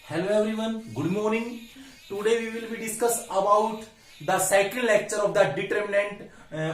Hello everyone, good morning. Today we will be discuss about the second lecture of the determinant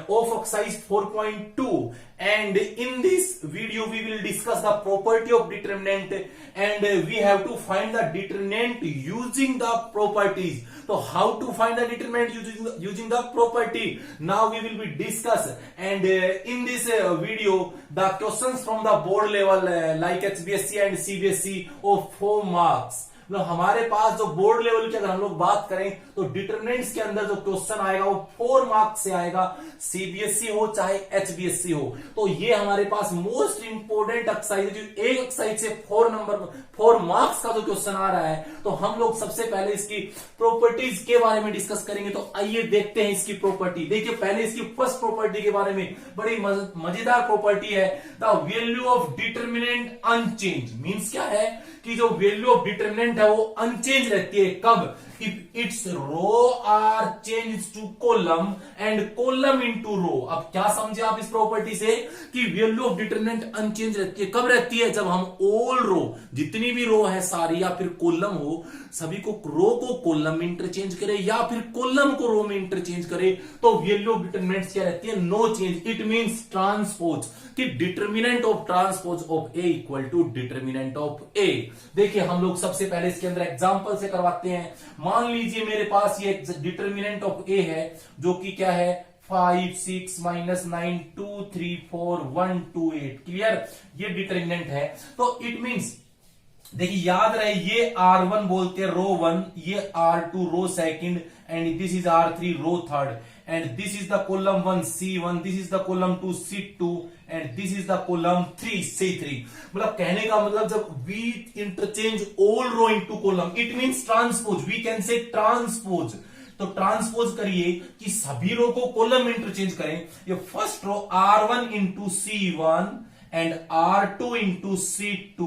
of exercise 4.2, and in this video we will discuss the property of determinant, and we have to find the determinant using the properties. So how to find the determinant using the property, now we will be discuss, and in this video the questions from the board level like HBSC and CBSE of 4 marks. मतलब हमारे पास जो board level की अगर हम लोग बात करें तो डिटरमिनेंट्स के अंदर जो क्वेश्चन आएगा वो 4 मार्क्स से आएगा, सीबीएसई हो चाहे एचबीएससी हो। तो ये हमारे पास मोस्ट इंपोर्टेंट एक्सरसाइज, जो एक एक्सरसाइज से 4 मार्क्स का जो क्वेश्चन आ रहा है, तो हम लोग सबसे पहले इसकी प्रॉपर्टीज के बारे में डिस्कस करेंगे। तो आइए देखते हैं इसकी प्रॉपर्टी। देखिए पहले इसकी फर्स्ट प्रॉपर्टी के बारे में, बड़ी मजेदार प्रॉपर्टी है, the value of determinant unchange. Means क्या है कि जो वैल्यू ऑफ डिटरमिनेंट है वो अनचेंज रहती है। कब? If its row are change to column and column into row. अब क्या समझे आप इस प्रॉपर्टी से कि वैल्यू ऑफ डिटरमिनेंट अनचेंज रहती है। कब रहती है? जब हम ऑल रो, जितनी भी रो है सारी या फिर कॉलम हो, सभी को रो को कॉलम में इंटरचेंज करे या फिर कॉलम को रो में इंटरचेंज करे, तो वैल्यू ऑफ डिटरमिनेंट क्या रहती है? No change. It means transpose, कि determinant of transpose of a equal to determinant of a. देखिए हम लोग सबसे पहले इसके अंदर एग्जांपल से करवाते हैं। मान लीजिए मेरे पास ये डिटरमिनेंट ऑफ ए है, जो कि क्या है? 5 6 -9 2 3 4 1 2 8। क्लियर? ये डिटरमिनेंट है। तो इट मींस देखिए याद रहे, ये R1 बोलते हैं रो 1, ये R2 row second, and this is R3 row third, and this is the column 1 C1, this is the column 2 C2, and this is the column 3 C3। मतलब कहने का मतलब जब we interchange all row into column, it means transpose. We can say transpose. तो transpose करिए कि सभी रो को कॉलम में इंटरचेंज करें। ये first row R1 into C1 and R2 into C2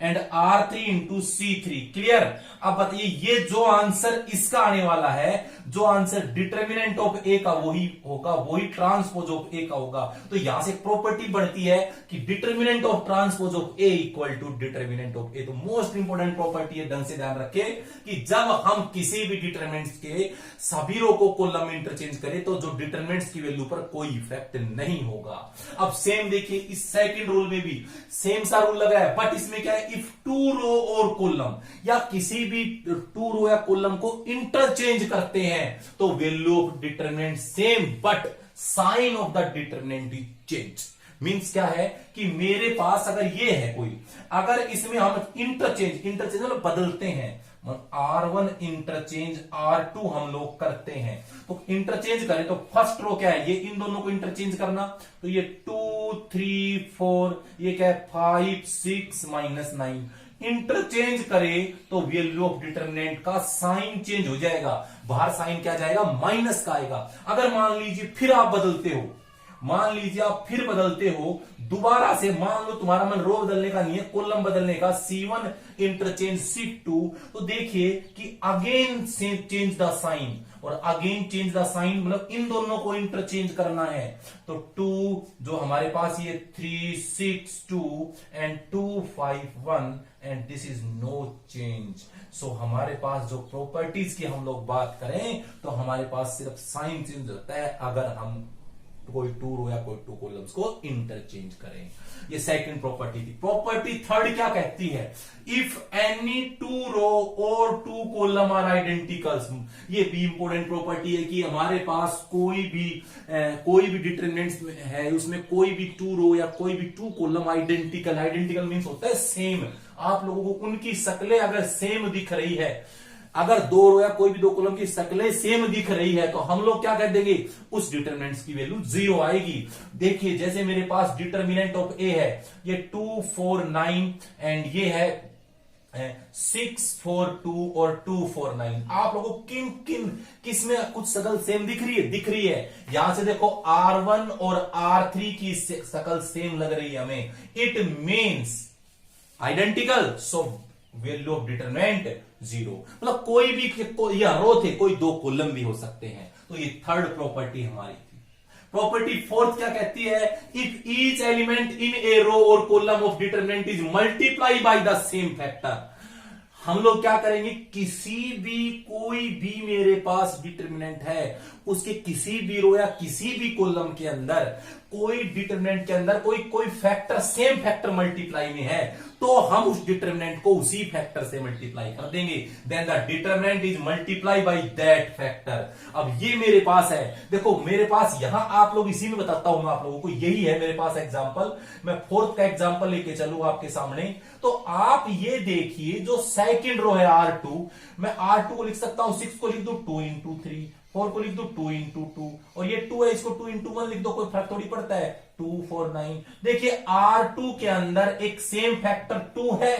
and R3 into C3। Clear? अब बताइए ये जो आंसर इसका आने वाला है, जो आंसर डिटरमिनेंट ऑफ ए का वही होगा, वही ट्रांसपोज ऑफ ए का होगा। तो यहां से प्रॉपर्टी बढ़ती है कि determinant of transpose of a equal to determinant of a. तो मोस्ट इंपोर्टेंट प्रॉपर्टी है, ढंग से ध्यान रखें कि जब हम किसी भी डिटरमिनेंट्स के सभी रो को कॉलम में इंटरचेंज करें तो जो डिटरमिनेंट्स की वैल्यू पर कोई इफेक्ट नहीं होगा। अब सेम देखिए इस सेकंड रूल में भी सेम सा रूल लगा है, बट इसमें क्या है? इफ 2 रो और कॉलम या किसी भी 2 रो या कॉलम को इंटरचेंज करते हैं तो value of determinant same, but sign of the determinant is change. Means क्या है कि मेरे पास अगर ये है कोई, अगर इसमें हम इंटरचेंज मतलब बदलते हैं, R1 इंटरचेंज R2 हम लोग करते हैं, तो इंटरचेंज करें तो फर्स्ट रो क्या है? ये इन दोनों को इंटरचेंज करना, तो ये 2 3 4, ये क्या है? 5 6 -9। इंटरचेंज करें तो वैल्यू ऑफ डिटरमिनेंट का साइन चेंज हो जाएगा। बाहर साइन क्या जाएगा? माइनस का आएगा। अगर मान लीजिए फिर आप बदलते हो, मान लीजिए आप फिर बदलते हो दोबारा से, मान लो तुम्हारा मन रो बदलने का नहीं है, कॉलम बदलने का, C1 इंटरचेंज C2, तो देखिए कि अगेन चेंज द साइन, और अगेन चेंज द साइन मतलब इन दोनों को इंटरचेंज करना है। तो 2 जो हमारे पास ये 3 6 2 and 2 5 1, and this is no change. So हमारे पास जो प्रॉपर्टीज की हम लोग बात करें तो हमारे पास सिर्फ साइन चेंज होता है अगर हम कोई 2 रो या कोई 2 कॉलम्स को इंटरचेंज करें। ये सेकंड प्रॉपर्टी थी। प्रॉपर्टी थर्ड क्या कहती है? इफ एनी 2 रो और 2 कॉलम आर आइडेंटिकल्स। ये भी इंपोर्टेंट प्रॉपर्टी है कि हमारे पास कोई भी डिटरमिनेंट्स है, उसमें कोई भी 2 रो या कोई भी 2 कॉलम आइडेंटिकल मींस होता है सेम। आप लोगों को उनकी शक्लें अगर सेम दिख रही है, अगर 2 रो या कोई भी 2 कॉलम की शक्लें सेम दिख रही है, तो हम लोग क्या कर देंगे? उस डिटरमिनेंट्स की वैल्यू 0 आएगी। देखिए जैसे मेरे पास डिटरमिनेंट ऑफ ए है, ये 2 4 9, एंड ये है 6 4 2 और 2 4 9। आप लोगों को किसमें कुछ शक्ल सेम दिख रही है? दिख रही है। यहां से देखो R1 और R3 की शक्ल सेम लग रही है हमें। It means identical, so value of determinant 0। मतलब कोई भी या रो थे, कोई 2 कॉलम भी हो सकते हैं। तो ये थर्ड प्रॉपर्टी हमारी थी। प्रॉपर्टी फोर्थ क्या कहती है? If each element in A row or column of determinant is multiply by the same factor, हम लोग क्या करेंगे, किसी भी कोई भी मेरे पास डिटर्मिनेंट है, उसके किसी भी रो या किसी भी कॉलम के अंदर कोई डिटर्मिनेंट के अंदर कोई फैक्टर सेम फैक्टर मल्टीप्लाई में है, तो हम उस डिटर्मिनेंट को उसी फैक्टर से मल्टीप्लाई कर देंगे। Then the determinant is multiply by that factor. अब ये मेरे पास है, देखो मेरे पास यहां आप लोग इसी में बताता हूं मैं आप लोगों को, यही है मेरे पास एग्जांपल। मैं फोर्थ का एग्जांपल लेके चलूं आपके सामने, तो आप ये देखिए जो सेकंड रो है R2, मैं R2 को लिख सकता हूं 6 को लिख दो 2 into 3, 4 को लिख दो 2 into 2, और ये 2 है इसको 2 into 1 लिख दो, कोई फर्क थोड़ी पड़ता है, 2 4 9। देखिए R2 के अंदर एक सेम फैक्टर 2 है,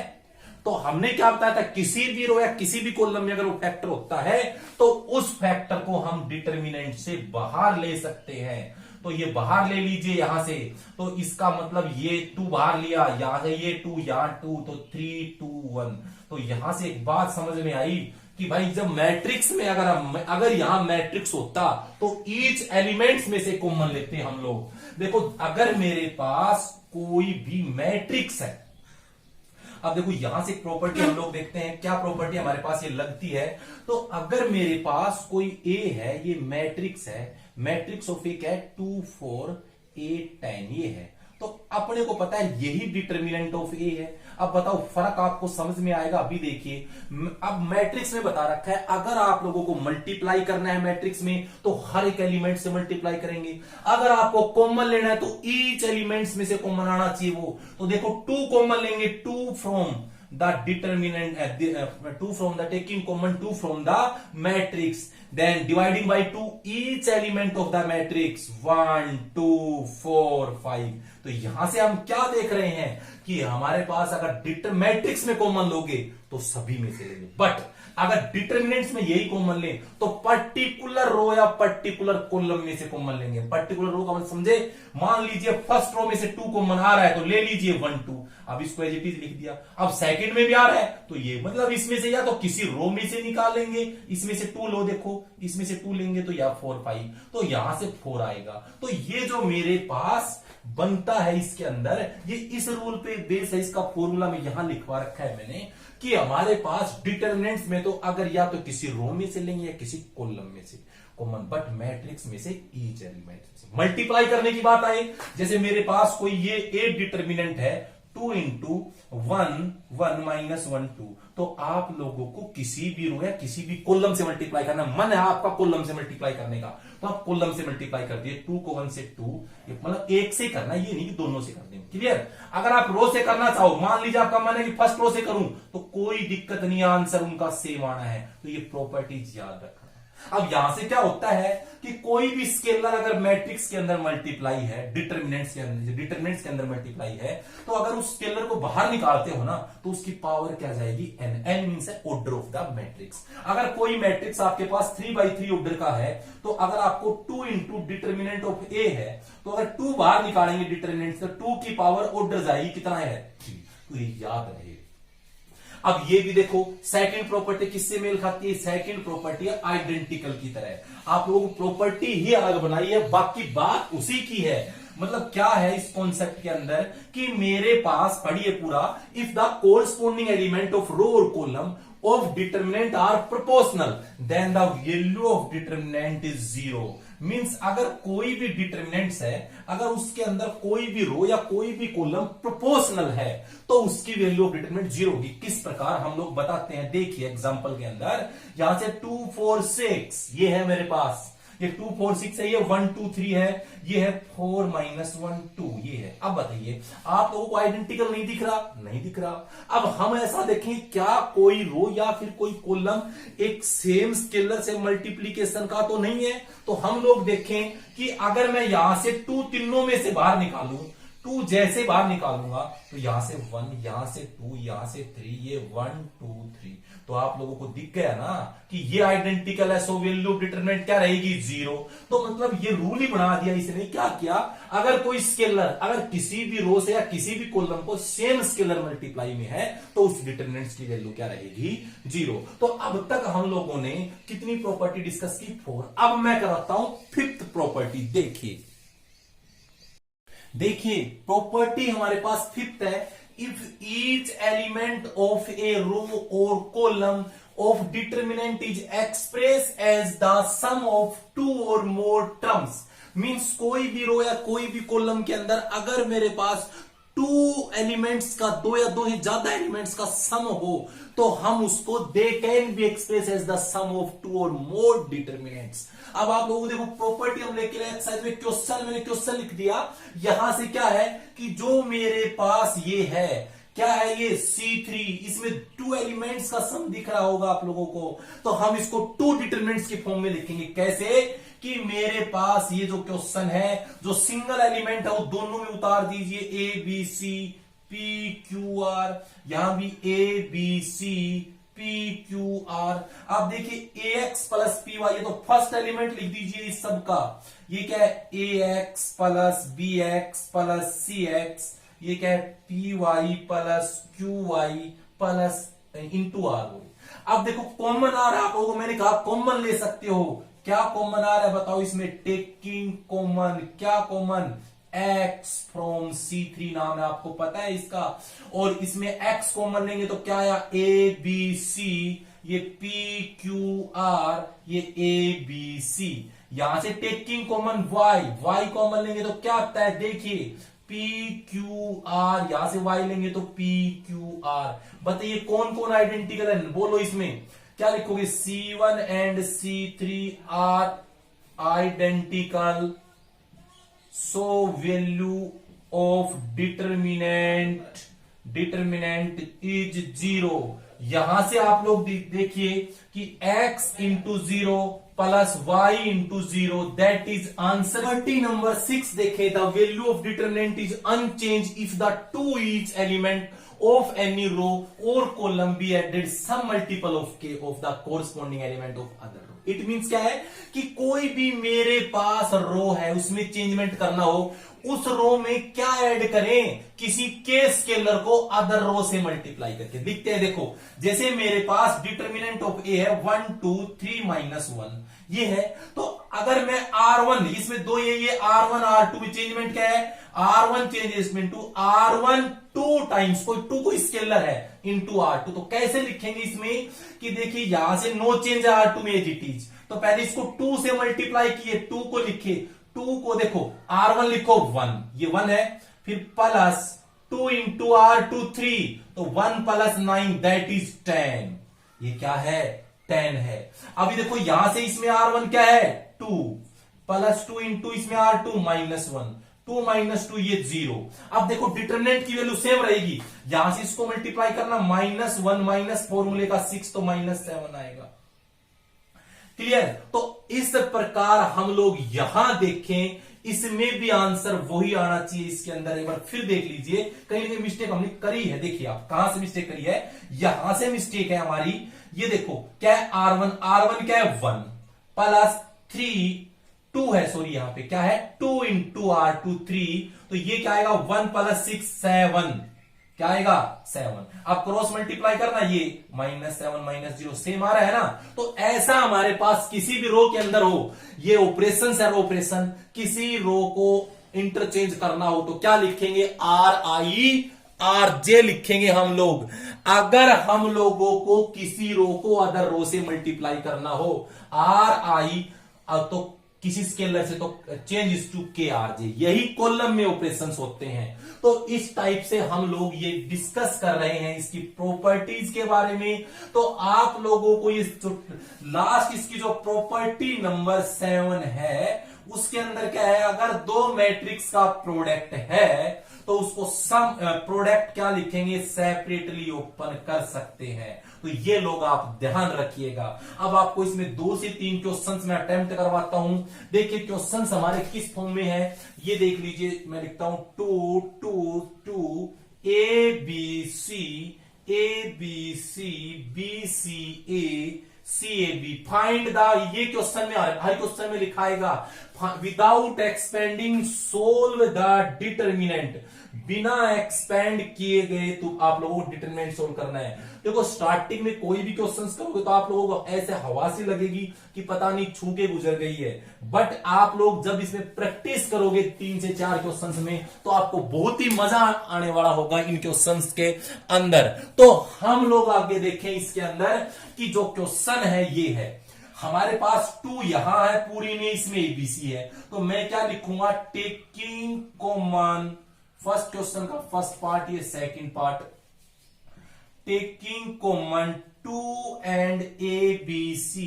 तो हमने क्या बताया था, किसी भी रो या किसी भी कॉलम में अगर वो फैक्टर होता है तो उस फैक्टर को हम डिटर्मिनेंट से बाहर ले सकते हैं। तो ये बाहर ले लीजिए यहां से, तो इसका मतलब ये 2 बाहर लिया, यहां से ये 2, यहां 2, तो 3 2 1। तो यहां से एक बात समझ में आई कि भाई जब मैट्रिक्स में अगर यहां मैट्रिक्स होता तो ईच एलिमेंट्स में से कॉमन लेते हम लोग। देखो अगर मेरे पास कोई भी मैट्रिक्स है, अब देखो यहां से प्रॉपर्टी हम लोग देखते हैं, क्या प्रॉपर्टी हमारे पास ये लगती है। तो अगर मेरे पास कोई ए है, ये मैट्रिक्स है, मैट्रिक्स ऑफ ए क्या है, 2 4 8 10 ये है, तो अपने को पता है यही डिटर्मिनेंट ऑफ ए है। अब बताओ फर्क आपको समझ में आएगा। अभी देखिए, अब मैट्रिक्स में बता रखा है अगर आप लोगों को मल्टीप्लाई करना है मैट्रिक्स में तो हर एक एलिमेंट से मल्टीप्लाई करेंगे, अगर आपको कॉमन लेना है तो ईच एलिमेंट्स में से कॉमन आना चाहिए वो। तो देखो 2 कॉमन लेंगे, 2 from the determinant 2 from the taking common 2 from the matrix, then dividing by 2 each element of the matrix 1 2 4 5। तो यहां से हम क्या देख रहे हैं कि हमारे पास अगर मैट्रिक्स में कॉमन लोगे तो सभी में से लेंगे, बट अगर डिटर्मिनेंट्स में यही कॉमन ले तो पर्टिकुलर रो या पर्टिकुलर कॉलम में से कॉमन लेंगे। पर्टिकुलर रो का मतलब समझे, मान लीजिए फर्स्ट रो में से 2 कॉमन आ रहा है तो ले लीजिए 1 2, अब इसको एज इट इज लिख दिया। अब सेकंड में भी आ रहा है तो ये मतलब इसमें से या तो किसी रो में से निकालेंगे, इसमें से 2 लो, देखो इसमें से 2 लेंगे तो या 4 5, तो यहां से 4 आएगा। तो ये जो मेरे पास बनता है इसके अंदर, ये इस रूल पे बेस है, इसका फॉर्मूला में यहां लिखवा रखा है मैंने कि हमारे पास डिटर्मिनेंट्स में तो अगर या तो किसी रो में से लेंगे या किसी कॉलम में से कॉमन, बट मैट्रिक्स में से ईच एलिमेंट से मल्टीप्लाई करने की बात आई। जैसे मेरे पास कोई ये एक डिटर्मिनेंट है 2 into 1 1 minus 1 2, तो आप लोगों को किसी भी रो या किसी भी कॉलम से मल्टीप्लाई करना, मन है आपका कॉलम से मल्टीप्लाई करने का, तो आप कॉलम से मल्टीप्लाई कर दिए। 2 को 1 से 2, मतलब एक से करना, ये नहीं कि दोनों से कर देंगे। क्लियर? अगर आप रो से करना चाहो, मान लीजिए आपका मन है कि फर्स्ट रो से करूं, तो कोई दिक्कत नहीं, आंसर उनका सेम आना है। तो ये प्रॉपर्टीज याद रखना। अब यहां से क्या होता है कि कोई भी स्केलर अगर मैट्रिक्स के अंदर मल्टीप्लाई है, डिटर्मिनेंट्स के अंदर मल्टीप्लाई है, तो अगर उस स्केलर को बाहर निकालते हो ना तो उसकी पावर क्या जाएगी, n मींस है ऑर्डर ऑफ द मैट्रिक्स। अगर कोई मैट्रिक्स आपके पास 3x3 ऑर्डर का है, तो अगर आपको 2 into डिटर्मिनेंट ऑफ ए है, तो अगर 2 बाहर निकालेंगे डिटर्मिनेंट, तो 2 की पावर ऑर्डर जाएगी कितना है, 3। तो ये याद रहे। अब ये भी देखो सेकंड प्रॉपर्टी किससे मेल खाती है, सेकंड प्रॉपर्टी है आइडेंटिकल की तरह। आप लोगों को प्रॉपर्टी ही अलग बनाई है, बाकी बात उसी की है। मतलब क्या है इस कॉन्सेप्ट के अंदर कि मेरे पास पढ़िए पूरा, if the corresponding element of row or column of determinant are proportional then the value of determinant is 0। Means अगर कोई भी डिटर्मिनेंट्स है, अगर उसके अंदर कोई भी रो या कोई भी कॉलम प्रोपोर्शनल है तो उसकी वैल्यू ऑफ डिटर्मिनेंट 0 होगी। किस प्रकार हम लोग बताते हैं, देखिए एग्जांपल के अंदर, यहां से 2 4 6 ये है मेरे पास, ये 2 4 6 है, ये 1 2 3 है, ये है 4 -1 2 ये है। अब बताइए आप लोगों को आइडेंटिकल नहीं दिख रहा, नहीं दिख रहा। अब हम ऐसा देखें, क्या कोई रो या फिर कोई कॉलम एक सेम स्केलर से मल्टीप्लीकेशन का तो नहीं है। तो हम लोग देखें कि अगर मैं यहां से 2 तीनों में से बाहर निकालूं, 2 जैसे बाहर निकालूंगा तो यहां से 1, यहां से 2, यहां से 3, ये 1 2 3, तो आप लोगों को दिख गया ना कि ये आइडेंटिकल है, सो वैल्यू ऑफ डिटरमिनेंट क्या रहेगी, 0। तो मतलब ये रूल ही बना दिया इसने। क्या किया, अगर कोई स्केलर अगर किसी भी रो से या किसी भी कॉलम को सेम स्केलर मल्टीप्लाई में है तो उस डिटरमिनेंट की वैल्यू क्या रहेगी, 0। तो अब तक हम लोगों ने कितनी प्रॉपर्टी डिस्कस की, 4। अब मैं कराता हूं 5th प्रॉपर्टी। देखिए प्रॉपर्टी हमारे पास 5th है if each element of a row or column of determinant is expressed as the sum of two or more terms. Means कोई भी रो या कोई भी कॉलम के अंदर अगर मेरे पास टू एलिमेंट्स का, दो या दो ही ज्यादा एलिमेंट्स का सम हो, तो हम उसको they can be express as the sum of two or more determinants. अब आप लोगों को देखो प्रॉपर्टी हम लेके आए एक्सरसाइज में. क्वेश्चन मैंने क्वेश्चन लिख दिया. यहां से क्या है कि जो मेरे पास ये है, क्या है ये C3, इसमें टू एलिमेंट्स का सम दिख रहा होगा आप लोगों को, तो हम इसको टू डिटरमिनेंट्स के फॉर्म में लिखेंगे. कैसे कि मेरे पास ये जो क्वेश्चन है, जो सिंगल एलिमेंट है वो दोनों में उतार दीजिए. A B C P Q R, यहां भी A B C P Q R. आप देखिए A x plus P Y, ये तो फर्स्ट एलिमेंट लिख दीजिए इस सब का. ये क्या है, a x plus b x plus c x. ये क्या है, p y plus q y plus into r. अब देखो कॉमन आ रहा है आप लोगों को, मैंने कहा कॉमन ले सकते हो. क्या कॉमन आ रहा है बताओ इसमें, टेकिंग कॉमन. क्या कॉमन, x फ्रॉम C3 नाम है, आपको पता है इसका. और इसमें x कॉमन लेंगे तो क्या आया, ए बी सी, ये P Q R, ये A B C. यहां से टेकिंग कॉमन y कॉमन लेंगे तो क्या आता है, देखिए P Q R, यहां से y लेंगे तो P Q R. बताइए कौन कौन आइडेंटिकल है, बोलो इसमें क्या लिखोगे. C1 and C3 are identical, so value of determinant is 0. यहां से आप लोग देखिए कि x into 0 plus y into 0, that is answer. Question number 6 देखे, the value of determinant is unchange if the to each element of any row or column be added some multiple of k of the corresponding element of other row. It means क्या है कि कोई भी मेरे पास रो है उसमें changement करना हो, उस रो में क्या ऐड करें, किसी के स्केलर को अदर रो से मल्टीप्लाई करके. दिखते हैं देखो, जैसे मेरे पास डिटर्मिनेंट ऑफ ए है 1 2 3 -1, ये है. तो अगर मैं R1, इसमें दो ये R1 R2 में चेंजमेंट क्या है, R1 चेंजेसमेंट टू R1 टू टाइम्स, कोई टू को स्केलर है, इंटू R2. तो कैसे लिखेंगे इसमें कि देखिए यहां से नो चेंज है R2 में एज इट इज, तो पहले इसको 2 से मल्टीप्लाई किए, 2 को लिखे, 2 को देखो R1 लिखो 1, ये 1 है, फिर प्लस 2 इंटू R2 3, तो 1 प्लस 9 दैट इज 10. ये क्या है, 10 है. अभी देखो यहां से इसमें R1 क्या है 2, प्लस 2 इंटू इसमें R2 -1, 2 - 2 ये 0. अब देखो डिटरमिनेंट की वैल्यू सेम रहेगी, यहां से इसको मल्टीप्लाई करना, -1 माइनस फॉर्मूले का 6 तो -7 आएगा. क्लियर. तो इस प्रकार हम लोग यहां देखें, इसमें भी आंसर वही आना चाहिए इसके अंदर. एक बार फिर देख लीजिए, कहीं ना मिस्टेक हमने करी है. देखिए आप कहां से मिस्टेक करी है, यहां से मिस्टेक है हमारी. ये देखो क्या है, R1 क्या है 1 प्लस 3 2 है, सॉरी यहां पे क्या है 2 इंटू R2 3, तो ये क्या आएगा 1 प्लस 6 7, क्या आएगा 7. अब क्रॉस मल्टीप्लाई करना, ये -7 -0 सेम आ रहा है ना. तो ऐसा हमारे पास किसी भी रो के अंदर हो, ये ऑपरेशन है ऑपरेशन, किसी रो को इंटरचेंज करना हो तो क्या लिखेंगे, RIRJ लिखेंगे हम लोग. अगर हम लोगों को किसी रो को अदर रो से मल्टीप्लाई करना हो, RI तो किसी स्केलर से, तो चेंज टू KRJ, यही कॉलम में ऑपरेशंस होते हैं. तो इस टाइप से हम लोग ये डिस्कस कर रहे हैं इसकी प्रॉपर्टीज के बारे में. तो आप लोगों को ये लास्ट इसकी जो प्रॉपर्टी नंबर 7 है, उसके अंदर क्या है, अगर दो मैट्रिक्स का प्रोडक्ट है तो उसको सम प्रोडक्ट क्या लिखेंगे, सेपरेटली ओपन कर सकते हैं. तो ये लोग आप ध्यान रखिएगा. अब आपको इसमें 2 से 3 क्वेश्चंस मैं अटेम्प्ट करवाता हूं. देखिए क्वेश्चंस हमारे किस फॉर्म में है, ये देख लीजिए. मैं लिखता हूं 2 2 2 ABC BCA CAB. Find the, ये क्वेश्चन में हर क्वेश्चन में लिखाएगा, without expanding solve the determinant, बिना एक्सपेंड किए गए तो आप लोगों को डिटरमिनेंट सोल्व करना है। देखो स्टार्टिंग में कोई भी क्वेश्चंस करोगे तो आप लोगों को ऐसे हवा सी लगेगी कि पता नहीं छू के गुजर गई है, बट आप लोग जब इसमें प्रैक्टिस करोगे 3 से 4 क्वेश्चंस में तो आपको बहुत ही मजा आने वाला होगा इन क्वेश्चंस के अंदर। तो हम लोग आगे देखें इसके अंदर कि जो क्वेश्चन है ये है, हमारे पास 2 यहां है पूरी में, इसमें एबीसी है, तो मैं क्या लिखूंगा, टेकिंग कॉमन, फर्स्ट क्वेश्चन का फर्स्ट पार्ट, ये second part, taking common 2 and ABC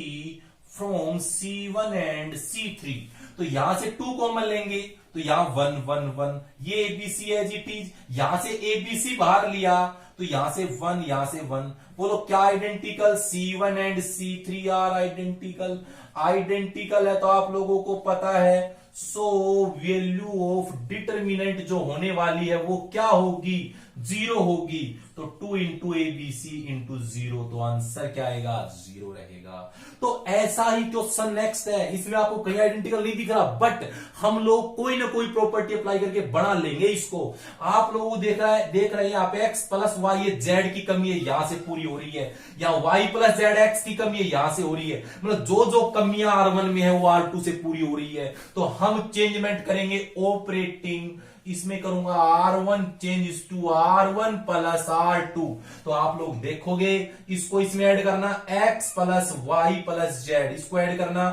from C1 and C3। तो यहां से 2 कॉमन लेंगे तो यहां 1 1 1, ये ABC है जी टीज, यहां से ABC बाहर लिया तो यहां से 1, यहां से 1, बोलो क्या identical, C1 and C3 are identical, identical है तो आप लोगों को पता है, सो वैल्यू ऑफ डिटर्मिनेंट जो होने वाली है वो क्या होगी, 0 होगी। तो 2 इंटू ABC इंटू 0, तो आंसर क्या आएगा, 0 रहेगा। तो ऐसा ही क्वेश्चन नेक्स्ट है, इसमें आपको कहीं आइडेंटिकल नहीं दिख रहा, बट हम लोग कोई ना कोई प्रॉपर्टी अप्लाई करके बना लेंगे इसको। आप लोगों को देख रहे हैं यहाँ पे x प्लस वाई, ये जेड की कमी है यहां से पूरी हो रही है, या y प्लस जेड एक्स की कमी है यहां से हो रही है, मतलब जो जो कमियां R1 में है वो R2 से पूरी हो रही है। तो हम चेंजमेंट करेंगे ऑपरेटिंग, इसमें करूंगा R1 change to R1 plus R2। तो आप लोग देखोगे इसको इसमें ऐड करना x plus Y plus Z, इसको ऐड करना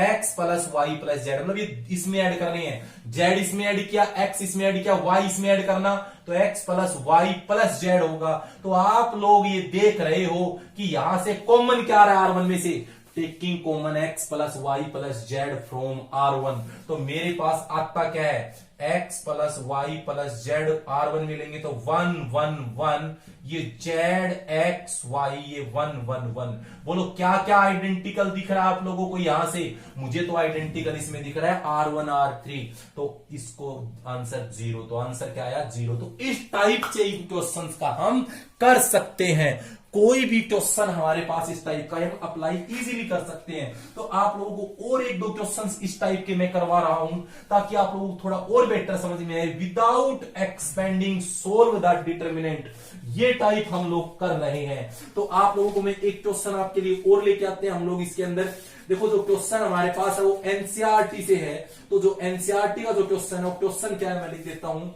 x plus Y plus Z, मतलब ये इसमें ऐड करने हैं, जेड इसमें ऐड किया, x इसमें ऐड किया, y इसमें ऐड करना, तो x plus Y plus Z होगा। तो आप लोग ये देख रहे हो कि यहां से कॉमन क्या आ रहा है R1 में से, taking common x plus Y plus Z from R1, तो मेरे पास आता क्या है, x plus Y plus Z R1 में लेंगे तो 1 1 1, ये जेड एक्स वाई ये 1 1 1। बोलो क्या क्या आइडेंटिकल दिख रहा है आप लोगों को यहां से, मुझे तो आइडेंटिकल इसमें दिख रहा है R1 R3, तो इसको आंसर 0, तो आंसर क्या आया, 0। तो इस टाइप से इन क्वेश्चंस का हम कर सकते हैं, कोई भी क्वेश्चन हमारे पास इस टाइप का हम अप्लाई इजीली कर सकते हैं। तो आप लोगों को और 1-2 क्वेश्चंस इस टाइप के मैं करवा रहा हूं ताकि आप लोगों को थोड़ा और बेटर समझ में आए। Without expanding solve the determinant, ये टाइप हम लोग कर रहे हैं। तो आप लोगों को मैं एक क्वेश्चन आपके लिए और लेके आते हैं हम लोग इसके अंदर। देखो जो क्वेश्चन हमारे पास है वो एनसीईआरटी से है, तो जो एनसीईआरटी का जो क्वेश्चन है वो क्वेश्चन क्या है मैं लिख देता हूं,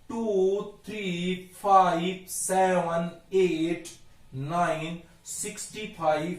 2 3 5 7 8 9 65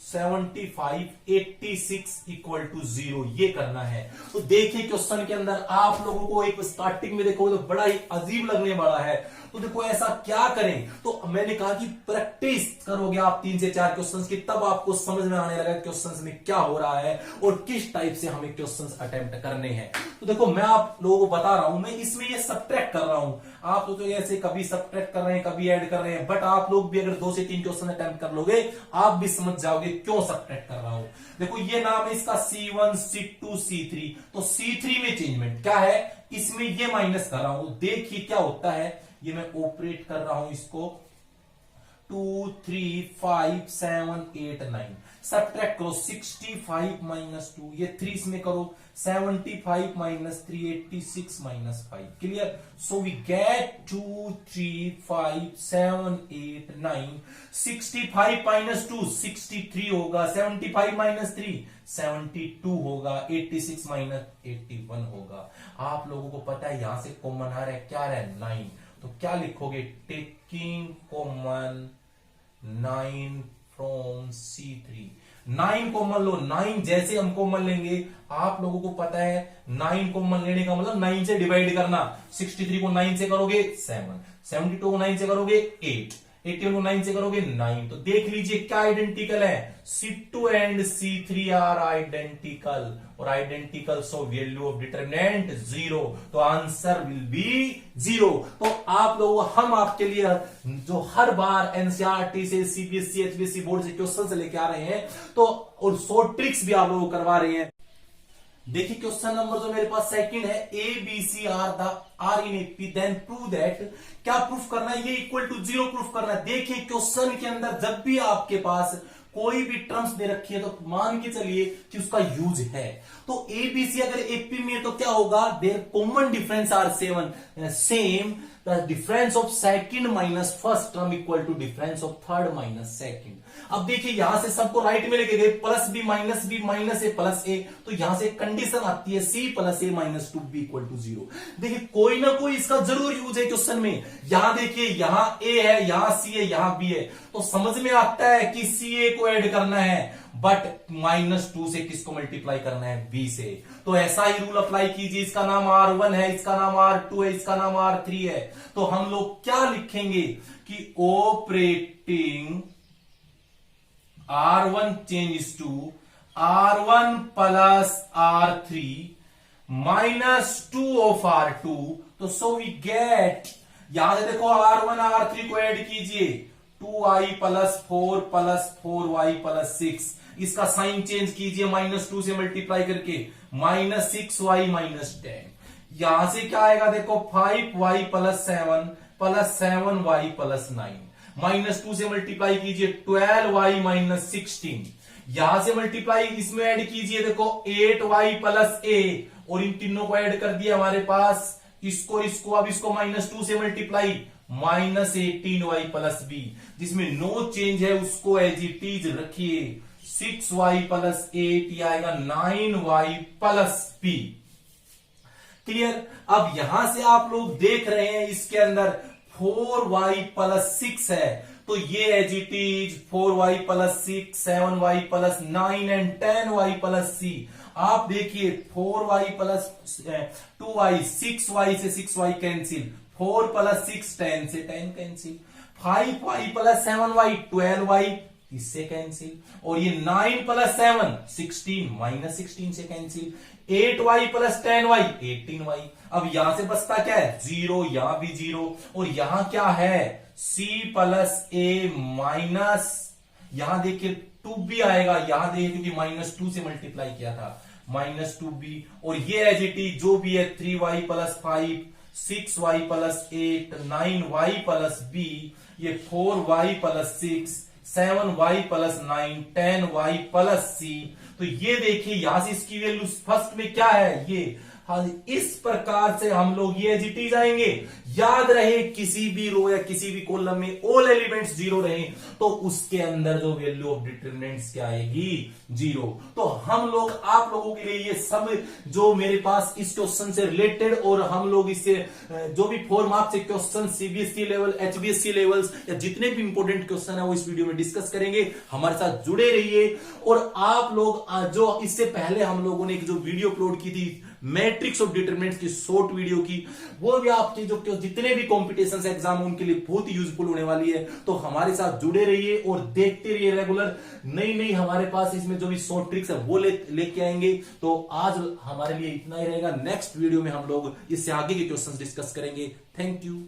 75 86 इक्वल टू 0, ये करना है। तो देखिए क्वेश्चन के अंदर आप लोगों को एक स्टार्टिंग में देखो तो बड़ा ही अजीब लगने वाला है। तो देखो ऐसा क्या करें, तो मैंने कहा कि प्रैक्टिस करोगे आप 3 से 4 क्वेश्चंस की, तब आपको समझ में आने लगा क्वेश्चंस में क्या हो रहा है और किस टाइप से हमें क्वेश्चंस अटेम्प्ट करने हैं। तो देखो मैं आप लोगों को बता रहा हूं, मैं इसमें ये सब्ट्रैक्ट कर रहा हूं, आप तो ऐसे कभी सब्ट्रैक्ट कर रहे हैं कभी ऐड कर रहे हैं, बट आप लोग भी अगर 2 से 3 क्वेश्चन अटेम्प्ट कर लोगे आप भी समझ जाओगे क्यों सब्ट्रैक्ट कर रहा हूं। देखो ये नाम है इसका C1 C2 C3, तो C3 में चेंजमेंट क्या है, इसमें ये माइनस कर रहा हूं, देखिए क्या होता है, ये मैं ऑपरेट कर रहा हूं इसको, 2 3 5 7 8 9, सब्ट्रैक्ट करो 65 माइनस 2, ये 3 इसमें करो, 75 minus 3 86 minus 5, clear. So we get 2 3 5 7 8 9, 65 minus 2 63 होगा, 75 माइनस 3 72 होगा, 86 माइनस 81 होगा। आप लोगों को पता है यहां से कॉमन आ रहा है, क्या आ रहा है, 9, तो क्या लिखोगे, taking common 9 from C3, 9 common लो, 9 जैसे हम कॉमन लेंगे आप लोगों को पता है 9 कॉमन लेने का मतलब 9 से डिवाइड करना, 63 को 9 से करोगे 7, 72 को 9 से करोगे 8, 81 को 9 से करोगे 9। तो देख लीजिए क्या आइडेंटिकल है, C2 and C3 are identical, और identical so value of determinant 0, तो आंसर विल बी 0। तो आप लोग हम आपके लिए जो हर बार एनसीईआरटी से सीबीएसई एचबीएसई बोर्ड से क्वेश्चन लेके आ रहे हैं, तो और शॉर्ट ट्रिक्स भी आप लोगों को करवा रहे हैं। देखिए क्वेश्चन नंबर जो मेरे पास सेकंड है, A B C are in A P, then prove that, क्या प्रूफ करना है, ये इक्वल टू 0 प्रूफ करना है। देखिए क्वेश्चन के अंदर जब भी आपके पास कोई भी टर्म्स दे रखी है तो मान के चलिए कि उसका यूज है, तो तो एबीसी अगर एपी में है तो क्या होगा, their common difference are 7 same, the difference of second minus first term equal to difference of third minus second. अब देखिए यहां से सबको राइट में लेके गए, plus B minus A plus A, तो यहां से कंडीशन आती है C plus A minus 2b equal to 0। देखिए कोई ना कोई इसका जरूर यूज है क्वेश्चन में। यहां देखिए यहां ए है, यहां सी है, यहां बी है, तो समझ में आता है कि सी ए को ऐड करना है, बट -2 से किसको मल्टीप्लाई करना है, बी से। तो ऐसा ही रूल अप्लाई कीजिए। इसका नाम R1 है, इसका नाम R2 है, इसका नाम R3 है। तो हम लोग क्या लिखेंगे कि operating R1 changes to R1 plus R3 -2 of R2। तो सो वी गेट, यहां से देखो R1 R3 को ऐड कीजिए, 2i प्लस 4y प्लस 6, इसका साइन चेंज कीजिए -2 से मल्टीप्लाई करके, -6y माइनस 10। यहां से क्या आएगा देखो, 5y प्लस 7y प्लस 9, -2 से मल्टीप्लाई कीजिए 12y माइनस 16। यहां से मल्टीप्लाई इसमें ऐड कीजिए देखो 8y प्लस a, और इन तीनों को ऐड कर दिया हमारे पास, इसको अब इसको -2 से मल्टीप्लाई, -18y प्लस b, जिसमें नो चेंज है उसको एज इट इज रखिए, 6y प्लस 8, आएगा 9y प्लस b। क्लियर। अब यहां से आप लोग देख रहे हैं इसके अंदर 4y प्लस 6 है, तो ये as it is 4y plus 6, 7y plus 9 and 10y plus c। आप देखिए 4y प्लस 2y, 6y से 6y कैंसिल, 4 प्लस 6 10 से 10 cancel, 5y plus 7y 12y, इससे कैंसिल, और ये 9 प्लस 7 16 माइनस 16 से cancel, 8y plus 10y 18y। अब यहां से बचता क्या है, 0, यहां भी 0, और यहां क्या है, c प्लस a माइनस, यहां देखिए 2b आएगा, यहां देखिए क्योंकि -2 से मल्टीप्लाई किया था, -2b, और ये एज इट इज जो भी है 3y plus 5, 6y plus 8, 9y plus b, ये 4y plus 6, 7y plus 9, 10y plus c। तो ये देखिए यहां से इसकी वैल्यू फर्स्ट में क्या है, ये। हाँ, इस प्रकार से हम लोग ये एज इट इज आएंगे। याद रहे किसी भी रो या किसी भी कॉलम में ऑल एलिमेंट्स 0 रहे तो उसके अंदर जो वैल्यू ऑफ डिटरमिनेंट्स क्या आएगी, 0। तो हम लोग आप लोगों के लिए ये सब जो मेरे पास इस क्वेश्चन से रिलेटेड, और हम लोग इससे जो भी 4 मार्क्स के question CBSE level, HBSE levels या जितने भी इंपोर्टेंट क्वेश्चन है वो इस वीडियो में डिस्कस करेंगे। हमारे साथ जुड़े रहिए। और आप लोग जो इससे पहले हम लोगों ने एक जो वीडियो अपलोड की थी मैट्रिक्स ऑफ डिटरमिनेंट्स की शॉर्ट वीडियो की, वो भी आपके जो जितने भी कॉम्पिटिशन एग्जाम उनके लिए बहुत ही यूजफुल होने वाली है। तो हमारे साथ जुड़े रहिए और देखते रहिए रेगुलर, नई हमारे पास इसमें जो भी शॉर्ट ट्रिक्स है वो लेके आएंगे। तो आज हमारे लिए इतना ही रहेगा। नेक्स्ट वीडियो में हम लोग इससे आगे के क्वेश्चंस डिस्कस करेंगे। Thank you.